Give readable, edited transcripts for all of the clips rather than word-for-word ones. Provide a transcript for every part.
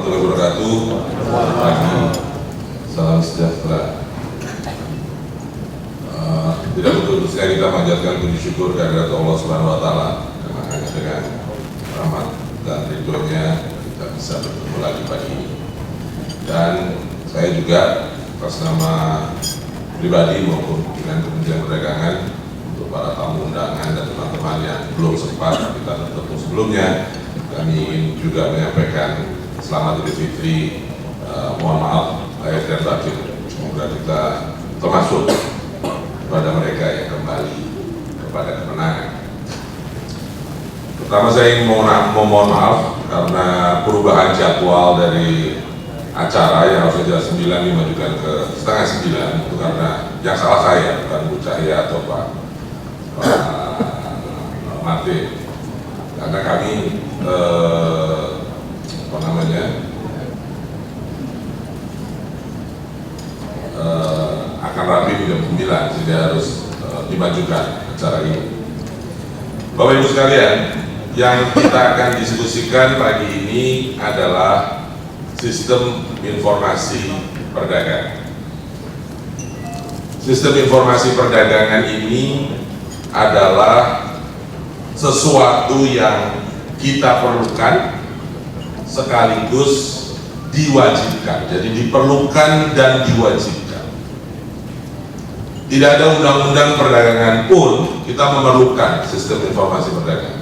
warahmatullahi wabarakatuh. Pagi, salam sejahtera. Tidak putus-putusnya kita panjatkan puji syukur kehadirat Allah Subhanahu Wa Taala, karena hanya dengan rahmat dan ridhonya kita bisa bertemu lagi pagi ini. Dan saya juga atas nama pribadi maupun dengan Kementerian Perdagangan, untuk para tamu undangan dan teman-teman yang belum sempat kita bertemu sebelumnya, kami ingin juga menyampaikan selamat Idul Fitri. Mohon maaf lahir dan batin, semoga kita termasuk kepada mereka yang kembali kepada kemenangan. Pertama saya ingin mohon maaf karena perubahan jadwal dari acara yang harusnya jam 9 dimajukan ke setengah 9, itu karena yang salah saya, bukan Bu Cahya atau Pak Martin. Karena kami akan rapi di jam 9, sehingga harus dimajukan acara ini. Bapak Ibu sekalian, yang kita akan diskusikan pagi ini adalah sistem informasi perdagangan. Sistem informasi perdagangan ini adalah sesuatu yang kita perlukan sekaligus diwajibkan. Jadi diperlukan dan diwajibkan. Tidak ada undang-undang perdagangan pun kita memerlukan sistem informasi perdagangan.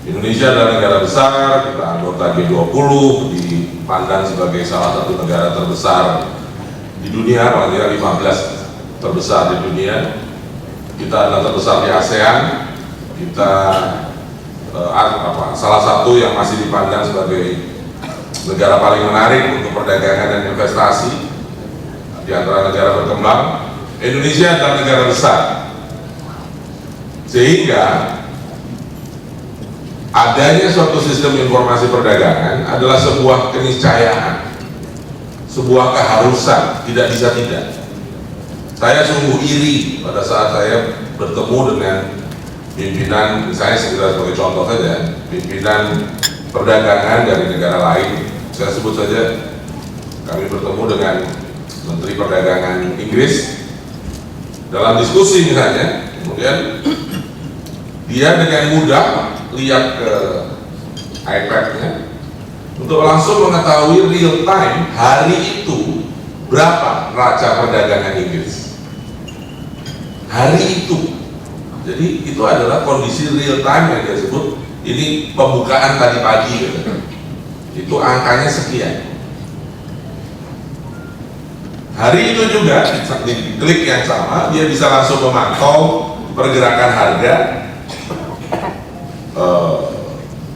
Indonesia adalah negara besar, kita anggota G20, dipandang sebagai salah satu negara terbesar di dunia, paling tidak 15 terbesar di dunia. Kita adalah terbesar di ASEAN, kita salah satu yang masih dipandang sebagai negara paling menarik untuk perdagangan dan investasi di antara negara berkembang. Indonesia adalah negara besar, sehingga adanya suatu sistem informasi perdagangan adalah sebuah keniscayaan, sebuah keharusan, tidak bisa tidak. Saya sungguh iri pada saat saya bertemu dengan pimpinan, misalnya sebagai contoh saja, pimpinan perdagangan dari negara lain. Saya sebut saja, kami bertemu dengan Menteri Perdagangan Inggris dalam diskusi misalnya, kemudian dia dengan mudah lihat ke iPad-nya untuk langsung mengetahui real time hari itu berapa raca perdagangan Inggris. Hari itu. Jadi itu adalah kondisi real time yang dia sebut. Ini pembukaan tadi pagi gitu. Itu angkanya sekian. Hari itu juga di klik yang sama dia bisa langsung memantau pergerakan harga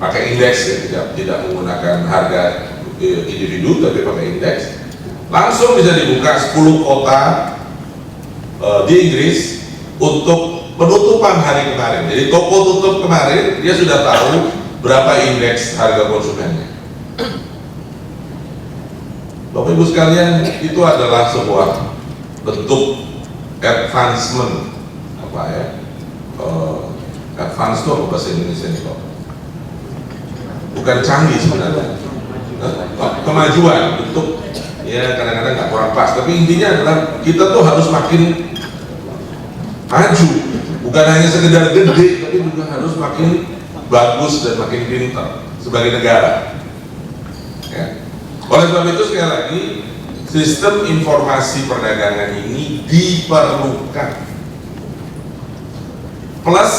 pakai indeks ya, tidak menggunakan harga individu tapi pakai indeks. Langsung bisa dibuka 10 kota di Inggris untuk penutupan hari kemarin. Jadi toko tutup kemarin dia sudah tahu berapa indeks harga konsumennya. Bapak Ibu sekalian, itu adalah sebuah bentuk advancement, advance itu apa bahasa Indonesia nih Pak? Bukan canggih sebenarnya, kemajuan, bentuk ya kadang-kadang nggak kurang pas, tapi intinya adalah kita tuh harus makin maju, bukan hanya sekedar gede, tapi juga harus makin bagus dan makin pintar sebagai negara. Ya. Oleh sebab itu sekali lagi sistem informasi perdagangan ini diperlukan. Plus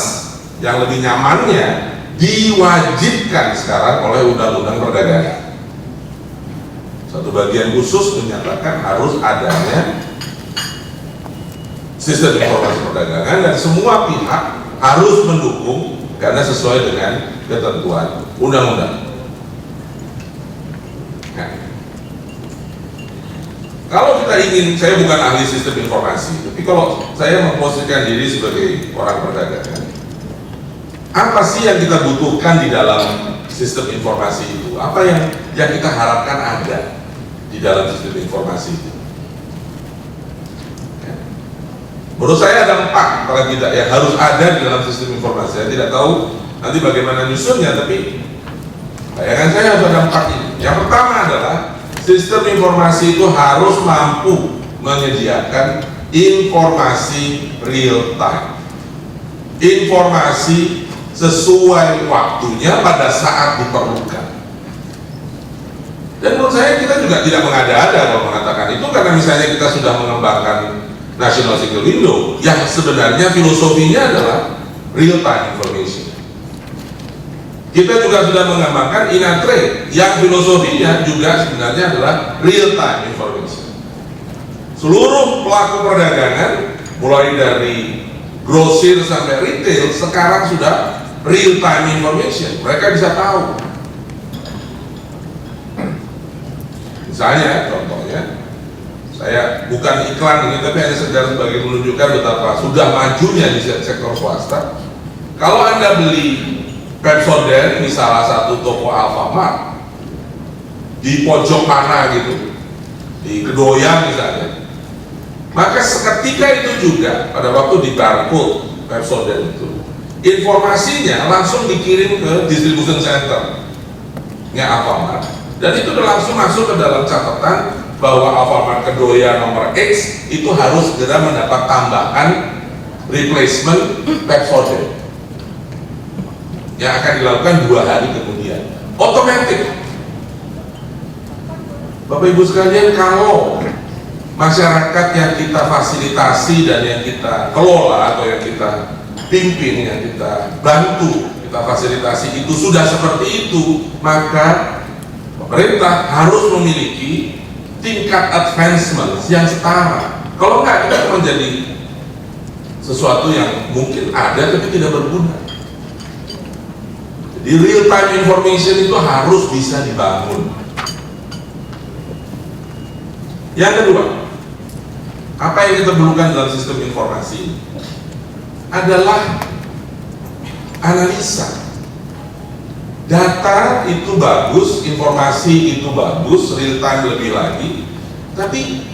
yang lebih nyamannya diwajibkan sekarang oleh Undang-Undang Perdagangan. Satu bagian khusus menyatakan harus adanya sistem informasi perdagangan dan semua pihak harus mendukung karena sesuai dengan ketentuan undang-undang. Kalau kita ingin, saya bukan ahli sistem informasi, tapi kalau saya memposisikan diri sebagai orang perdagangan, apa sih yang kita butuhkan di dalam sistem informasi itu? Apa yang kita harapkan ada di dalam sistem informasi itu? Ya. Menurut saya ada 4 kalau tidak yang harus ada di dalam sistem informasi. Saya tidak tahu nanti bagaimana nyusunnya, tapi Bayangan saya harus ada 4 ini. Yang pertama adalah sistem informasi itu harus mampu menyediakan informasi real time, informasi sesuai waktunya pada saat diperlukan. Dan menurut saya kita juga tidak mengada-ada kalau mengatakan itu, karena misalnya kita sudah mengembangkan National Single Window yang sebenarnya filosofinya adalah real time information. Kita juga sudah mengembangkan Inatrade yang filosofinya juga sebenarnya adalah real time information. Seluruh pelaku perdagangan mulai dari grosir sampai retail sekarang sudah real time information. Mereka bisa tahu. Misalnya, contohnya, saya bukan iklan ini, tapi hanya sebagai menunjukkan betapa sudah majunya di sektor swasta. Kalau Anda beli Pepsodent di salah satu toko Alfamart di pojok mana gitu, di Kedoya misalnya, maka seketika itu juga pada waktu di barcode Pepsodent itu, informasinya langsung dikirim ke distribution center-nya Alfamart, dan itu langsung masuk ke dalam catatan bahwa Alfamart Kedoya nomor X itu harus segera mendapat tambahan replacement Pepsodent yang akan dilakukan 2 hari kemudian, otomatis. Bapak Ibu sekalian, kalau masyarakat yang kita fasilitasi dan yang kita kelola atau yang kita pimpin, yang kita bantu, kita fasilitasi itu sudah seperti itu, maka pemerintah harus memiliki tingkat advancement yang setara. Kalau enggak, kita menjadi sesuatu yang mungkin ada tapi tidak berguna. Jadi real time information itu harus bisa dibangun. Yang kedua, apa yang kita perlukan dalam sistem informasi ini adalah analisa. Data itu bagus, informasi itu bagus, real time lebih lagi, tapi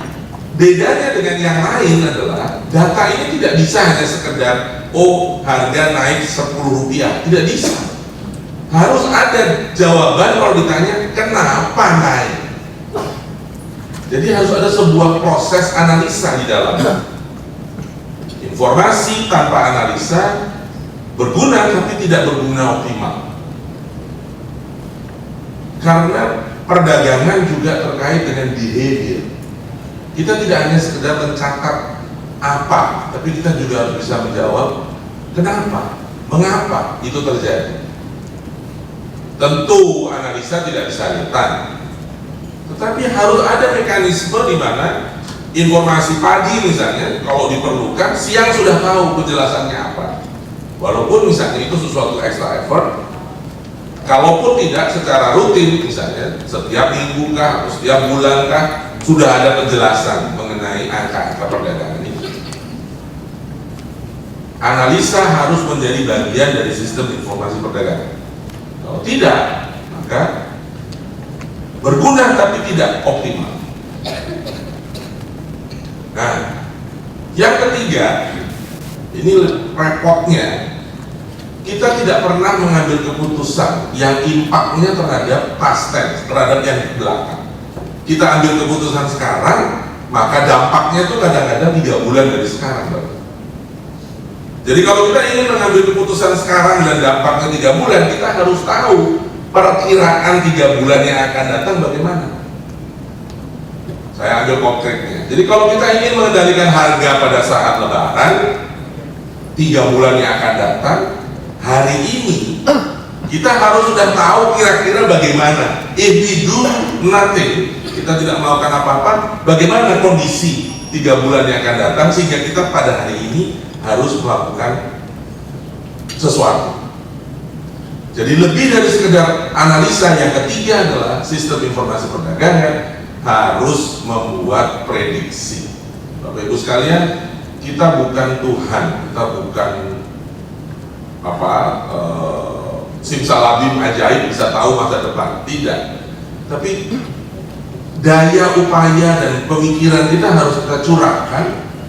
bedanya dengan yang lain adalah data ini tidak bisa hanya sekedar harga naik Rp10, tidak bisa. Harus ada jawaban kalau ditanya kenapa naik. Jadi harus ada sebuah proses analisa di dalamnya. Informasi tanpa analisa berguna tapi tidak berguna optimal. Karena perdagangan juga terkait dengan behavior. Kita tidak hanya sekedar mencatat apa, tapi kita juga harus bisa menjawab kenapa, mengapa itu terjadi. Tentu analisa tidak bisa instan, tetapi harus ada mekanisme di mana informasi pagi misalnya kalau diperlukan siang sudah tahu penjelasannya apa, walaupun misalnya itu sesuatu extra effort. Kalaupun tidak secara rutin, misalnya setiap minggu kah atau setiap bulan kah sudah ada penjelasan mengenai angka-angka perdagangan ini. Analisa harus menjadi bagian dari sistem informasi perdagangan. Kalau tidak, maka berguna tapi tidak optimal. Nah, yang ketiga, ini repotnya, kita tidak pernah mengambil keputusan yang impaknya terhadap past tense, terhadap yang di belakang. Kita ambil keputusan sekarang, maka dampaknya itu kadang-kadang 3 bulan dari sekarang. Jadi kalau kita ingin mengambil keputusan sekarang dan dampaknya 3 bulan, kita harus tahu perkiraan 3 bulan yang akan datang bagaimana. Saya ambil konkretnya. Jadi kalau kita ingin mengendalikan harga pada saat lebaran, 3 bulan yang akan datang, hari ini kita harus sudah tahu kira-kira bagaimana. If we do nothing, kita tidak melakukan apa-apa, bagaimana kondisi 3 bulan yang akan datang, sehingga kita pada hari ini harus melakukan sesuatu. Jadi lebih dari sekedar analisa, yang ketiga adalah sistem informasi perdagangan harus membuat prediksi. Bapak Ibu sekalian, kita bukan Tuhan, kita bukan simsalabim ajaib bisa tahu masa depan, tidak. Tapi daya upaya dan pemikiran kita harus kita curahkan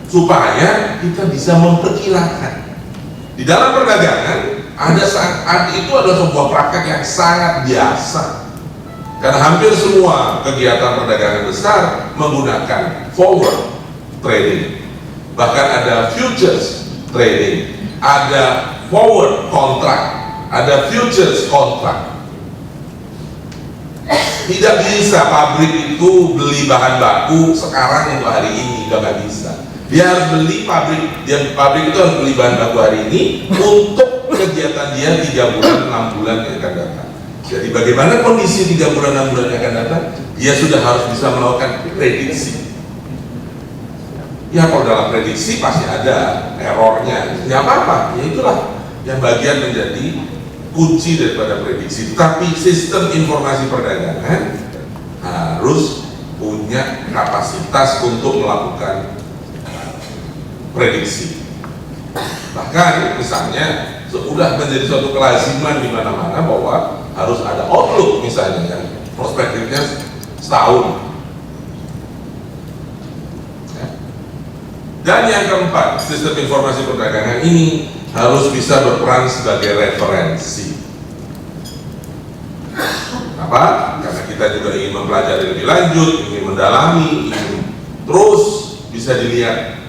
supaya kita bisa memperkirakan. Di dalam perdagangan Itu adalah sebuah praktek yang sangat biasa. Karena hampir semua kegiatan perdagangan besar menggunakan forward trading. Bahkan ada futures trading, ada forward contract, ada futures contract. Tidak bisa pabrik itu beli bahan baku sekarang untuk hari ini, nggak bisa. Dia harus beli pabrik itu harus beli bahan baku hari ini untuk kegiatan dia 3 bulan, 6 bulan yang akan datang. Jadi bagaimana kondisi 3 bulan, 6 bulan yang akan datang, dia sudah harus bisa melakukan prediksi. Ya kalau dalam prediksi pasti ada errornya, ya apa-apa, ya itulah yang bagian menjadi kunci daripada prediksi. Tapi sistem informasi perdagangan harus punya kapasitas untuk melakukan prediksi. Bahkan misalnya sudah menjadi suatu kelaziman di mana-mana bahwa harus ada outlook misalnya yang perspektifnya setahun. Dan yang keempat, sistem informasi perdagangan ini harus bisa berperan sebagai referensi. Kenapa? Karena kita juga ingin mempelajari lebih lanjut, ingin mendalami, ingin terus bisa dilihat.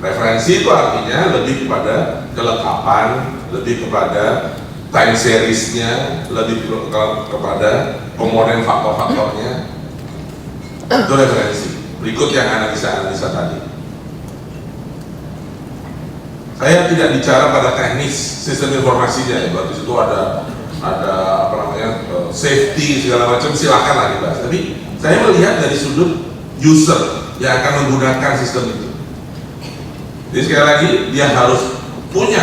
Referensi itu artinya lebih kepada kelengkapan, lebih kepada time series-nya, lebih kepada komponen faktor-faktornya. Itu referensi. Berikut yang analisa-analisa tadi. Saya tidak bicara pada teknis sistem informasinya, ya. Berarti itu ada apa namanya safety segala macam, silakan lah dibahas. Tapi saya melihat dari sudut user yang akan menggunakan sistem itu. Jadi sekali lagi dia harus punya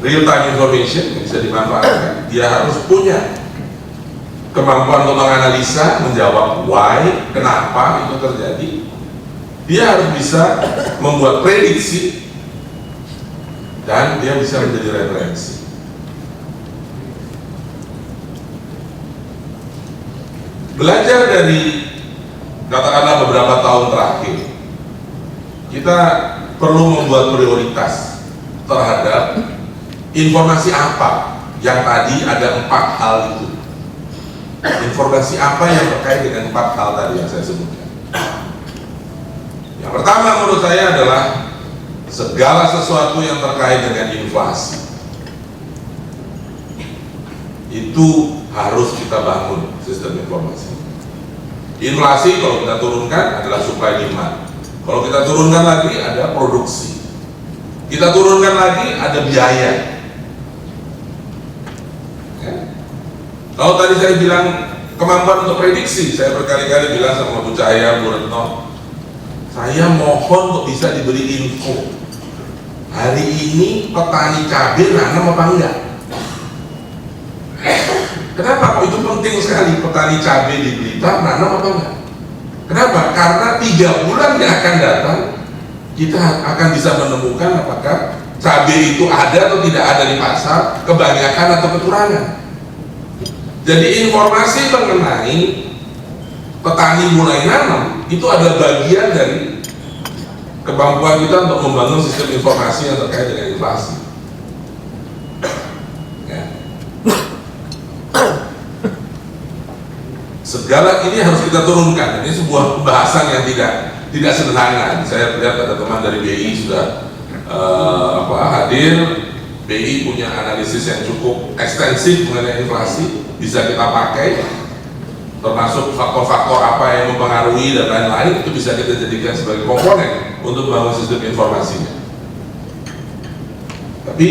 real time information yang bisa dimanfaatkan. Dia harus punya kemampuan untuk menganalisa, menjawab why, kenapa itu terjadi. Dia harus bisa membuat prediksi dan dia bisa menjadi referensi. Belajar dari katakanlah beberapa tahun terakhir, kita perlu membuat prioritas terhadap informasi apa yang tadi ada 4 hal itu. Informasi apa yang terkait dengan 4 hal tadi yang saya sebutkan. Yang pertama menurut saya adalah segala sesuatu yang terkait dengan inflasi. Itu harus kita bangun sistem informasi. Inflasi kalau kita turunkan adalah supply demand. Kalau kita turunkan lagi ada produksi. Kita turunkan lagi ada biaya. Ya. Kalau tadi saya bilang kemampuan untuk prediksi, saya berkali-kali bilang sama Bu Cahaya, Bu Retno, saya mohon untuk bisa diberi info. Hari ini petani cabai nanam apa enggak? Kenapa? Kok itu penting sekali petani cabai di Blitar nanam apa enggak? Kenapa? Karena 3 bulan yang akan datang kita akan bisa menemukan apakah cabai itu ada atau tidak ada di pasar, kebanyakan atau kekurangan. Jadi informasi mengenai petani mulai nanam itu adalah bagian dari kemampuan kita untuk membangun sistem informasi yang terkait dengan inflasi. Ya. Segala ini harus kita turunkan. Ini sebuah pembahasan yang tidak sederhana. Saya lihat ada teman dari BI sudah hadir. BI punya analisis yang cukup ekstensif mengenai inflasi, bisa kita pakai, termasuk faktor-faktor apa yang mempengaruhi dan lain-lain, itu bisa kita jadikan sebagai komponen untuk membangun sistem informasinya. Tapi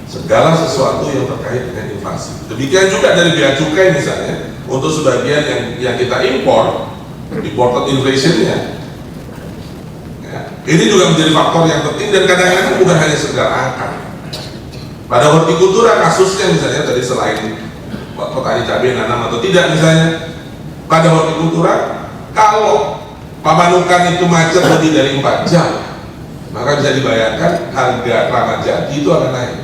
segala sesuatu yang terkait dengan inflasi. Demikian juga dari bea cukai misalnya, untuk sebagian yang kita import, imported inflation-nya. Ya, ini juga menjadi faktor yang penting dan kadang-kadang bukan hanya sekedar angka. Pada hortikultura kasusnya misalnya tadi selain petani cabai nanam atau tidak misalnya, pada hortikultura kalau pemanukan itu macet lebih dari 4 jam, maka bisa dibayangkan harga Ramadjati Jati itu akan naik.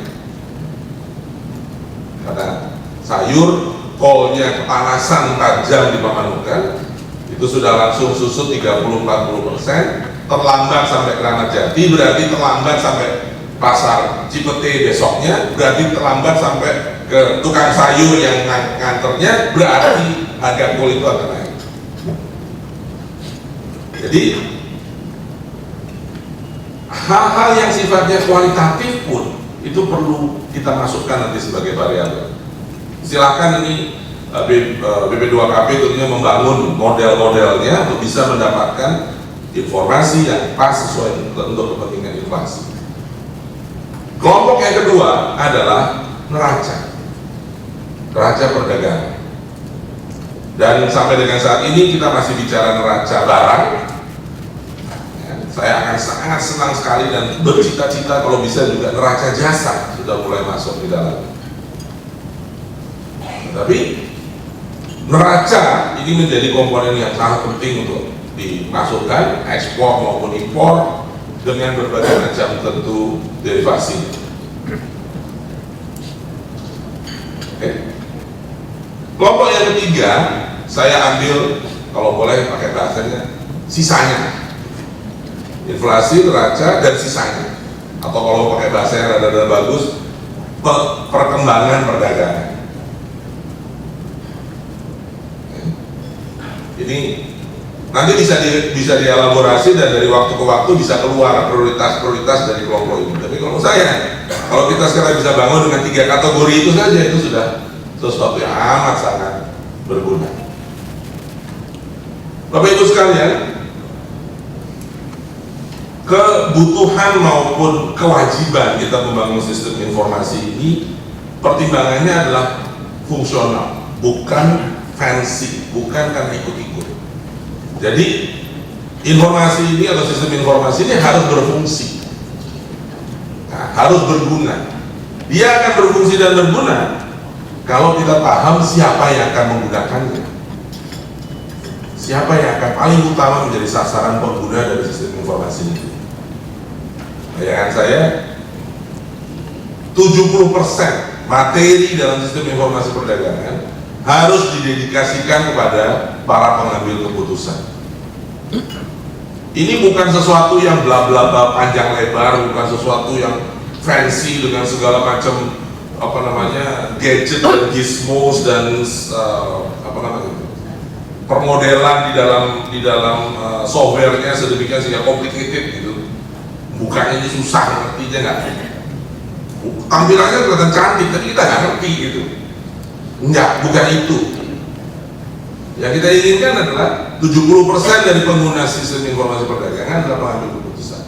Karena sayur kolnya kepanasan 4 jam di pemanukan itu sudah langsung susut 30-40%, terlambat sampai Ramadjati Jati berarti terlambat sampai pasar Cipete besoknya, berarti terlambat sampai ke tukang sayur yang nganternya, berarti harga kol itu akan naik. Jadi hal-hal yang sifatnya kualitatif pun itu perlu kita masukkan nanti sebagai variabel. Silakan ini BP2KP tentunya membangun model-modelnya untuk bisa mendapatkan informasi yang pas sesuai untuk kepentingan inflasi. Kelompok yang kedua adalah neraca perdagangan. Dan sampai dengan saat ini kita masih bicara neraca barang. Saya akan sangat senang sekali dan bercita-cita kalau bisa juga neraca jasa sudah mulai masuk di dalam. Tapi neraca ini menjadi komponen yang sangat penting untuk dimasukkan ekspor maupun impor dengan berbagai macam tentu derivasi. Oke. Kelompok yang ketiga saya ambil kalau boleh pakai bahasanya sisanya. Inflasi, neraca, dan sisanya. Atau kalau pakai bahasa yang rada-rada bagus, perkembangan perdagangan. Ini nanti bisa dielaborasi dan dari waktu ke waktu bisa keluar prioritas-prioritas dari kelompok ini. Tapi kalau kita sekarang bisa bangun dengan 3 kategori itu saja, itu sudah sesuatu yang amat sangat berguna. Bapak Ibu sekalian, kebutuhan maupun kewajiban kita membangun sistem informasi ini pertimbangannya adalah fungsional, bukan fancy, bukan karena ikut-ikut. Jadi informasi ini atau sistem informasi ini harus berfungsi, harus berguna. Dia akan berfungsi dan berguna kalau kita paham siapa yang akan menggunakannya, siapa yang akan paling utama menjadi sasaran pengguna dari sistem informasi ini. Bayangan saya 70% materi dalam sistem informasi perdagangan harus didedikasikan kepada para pengambil keputusan. Ini bukan sesuatu yang bla bla bla panjang lebar, bukan sesuatu yang fancy dengan segala macam gadget dan gizmos dan permodelan di dalam softwarenya sedemikian sehingga complicated gitu. Bukanya ini susah, ngertinya nggak? Tampilannya kelihatan cantik, tapi kita nggak ngerti gitu. Enggak, bukan itu. Yang kita inginkan adalah 70% dari pengguna sistem informasi perdagangan adalah pengambil keputusan.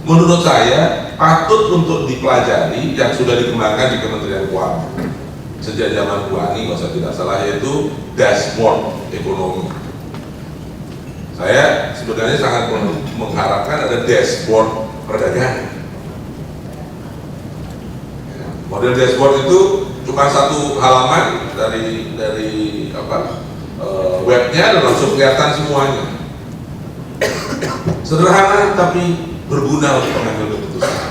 Menurut saya patut untuk dipelajari yang sudah dikembangkan di Kementerian Keuangan sejak zaman Bu Ani kalau saya tidak salah, yaitu dashboard ekonomi. Saya sebenarnya sangat mengharapkan ada dashboard perdagangan. Model dashboard itu cuma satu halaman dari webnya dan langsung kelihatan semuanya. Sederhana tapi berguna untuk pengambil keputusan.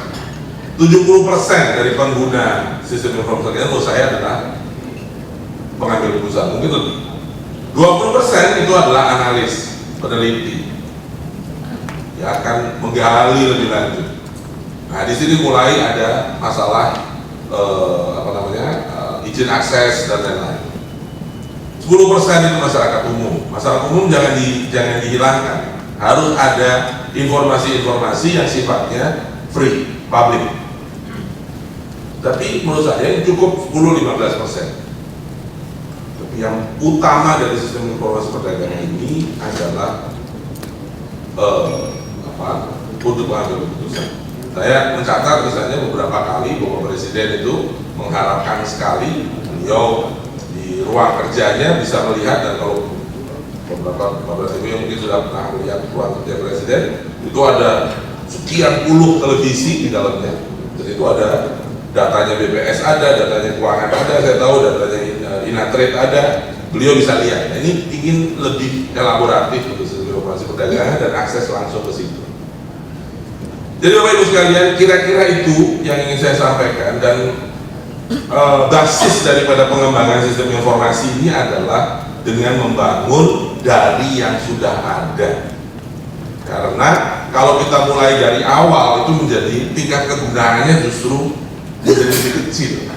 70% dari pengguna sistem informasi perdagangan menurut saya adalah pengambil keputusan, mungkin lebih. 20% itu adalah analis, peneliti yang akan menggali lebih lanjut. Nah, di sini mulai ada masalah izin akses dan lain-lain. 10% itu masyarakat umum. Masyarakat umum jangan dihilangkan. Harus ada informasi-informasi yang sifatnya free, public. Tapi menurut saya cukup 10-15%. Tapi yang utama dari sistem informasi perdagangan ini adalah untuk mengambil keputusan. Saya mencatat misalnya beberapa kali Bapak Presiden itu mengharapkan sekali beliau di ruang kerjanya bisa melihat, dan kalau beberapa Bapak Presiden mungkin sudah pernah melihat ruang kerja Presiden, itu ada sekian puluh televisi di dalamnya. Dan itu ada datanya BPS ada, datanya keuangan ada, saya tahu datanya Inatrade ada, beliau bisa lihat. Nah, ini ingin lebih elaboratif untuk sistem informasi perdagangan dan akses langsung ke situ. Jadi Bapak Ibu sekalian, kira-kira itu yang ingin saya sampaikan, dan basis daripada pengembangan sistem informasi ini adalah dengan membangun dari yang sudah ada. Karena kalau kita mulai dari awal itu menjadi tingkat kegunaannya justru menjadi lebih kecil.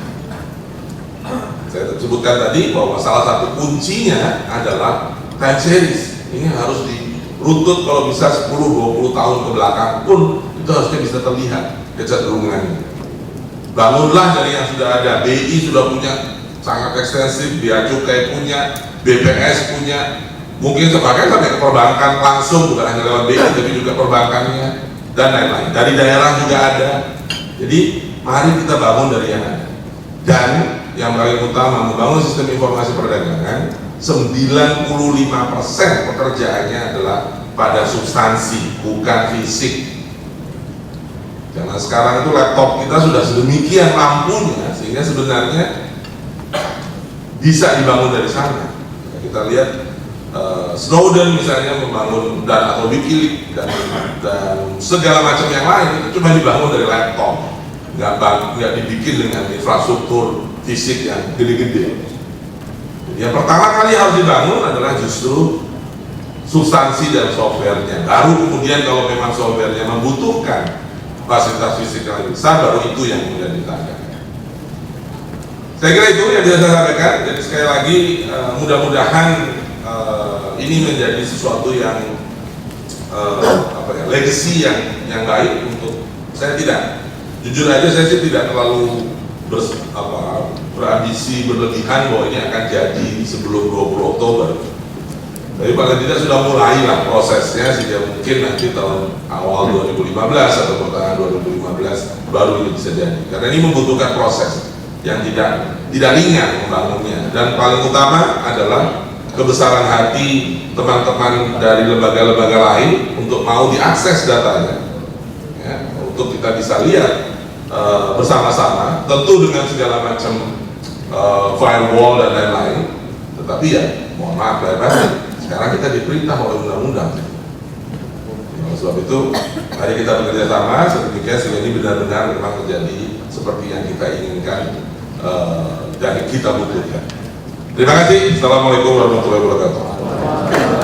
Saya sebutkan tadi bahwa salah satu kuncinya adalah time series. Ini harus dirutut, kalau bisa 10-20 tahun ke belakang pun itu harusnya bisa terlihat kecenderungannya. Bangunlah dari yang sudah ada. BI sudah punya sangat ekstensif, Bea Cukai punya, BPS punya, mungkin sebagian sampai ke perbankan langsung, bukan hanya lewat BI tapi juga perbankannya dan lain-lain. Dari daerah juga ada. Jadi mari kita bangun dari yang ada. Dan yang paling utama, membangun sistem informasi perdagangan, 95% pekerjaannya adalah pada substansi, bukan fisik. Karena sekarang itu laptop kita sudah sedemikian lampunya sehingga sebenarnya bisa dibangun dari sana. Kita lihat Snowden misalnya membangun atau WikiLeaks dan segala macam yang lain itu cuma dibangun dari laptop, nggak dibikin dengan infrastruktur fisik yang gede-gede. Jadi yang pertama kali harus dibangun adalah justru substansi dan softwarenya. Baru kemudian kalau memang softwarenya membutuhkan fasilitas fisik yang lebih besar, baru itu yang kemudian ditangani. Saya kira itu yang bisa saya sampaikan. Jadi sekali lagi mudah-mudahan ini menjadi sesuatu yang legacy yang baik untuk saya. Tidak, jujur aja saya sih tidak terlalu berambisi berlebihan bahwa ini akan jadi sebelum 20 Oktober. Tapi paling tidak sudah mulailah prosesnya sehingga mungkin nanti tahun awal 2015 atau pertengahan 2015 baru ini bisa jadi. Karena ini membutuhkan proses yang tidak ringan membangunnya, dan paling utama adalah kebesaran hati teman-teman dari lembaga-lembaga lain untuk mau diakses datanya, ya, untuk kita bisa lihat bersama-sama, tentu dengan segala macam firewall dan lain-lain. Tetapi ya mohon maaf sekarang kita diperintah oleh undang-undang. Oleh sebab itu mari kita bekerja sama sedemikian sehingga ini benar-benar memang menjadi seperti yang kita inginkan dan kita butuhkan. Terima kasih. Assalamualaikum warahmatullahi wabarakatuh.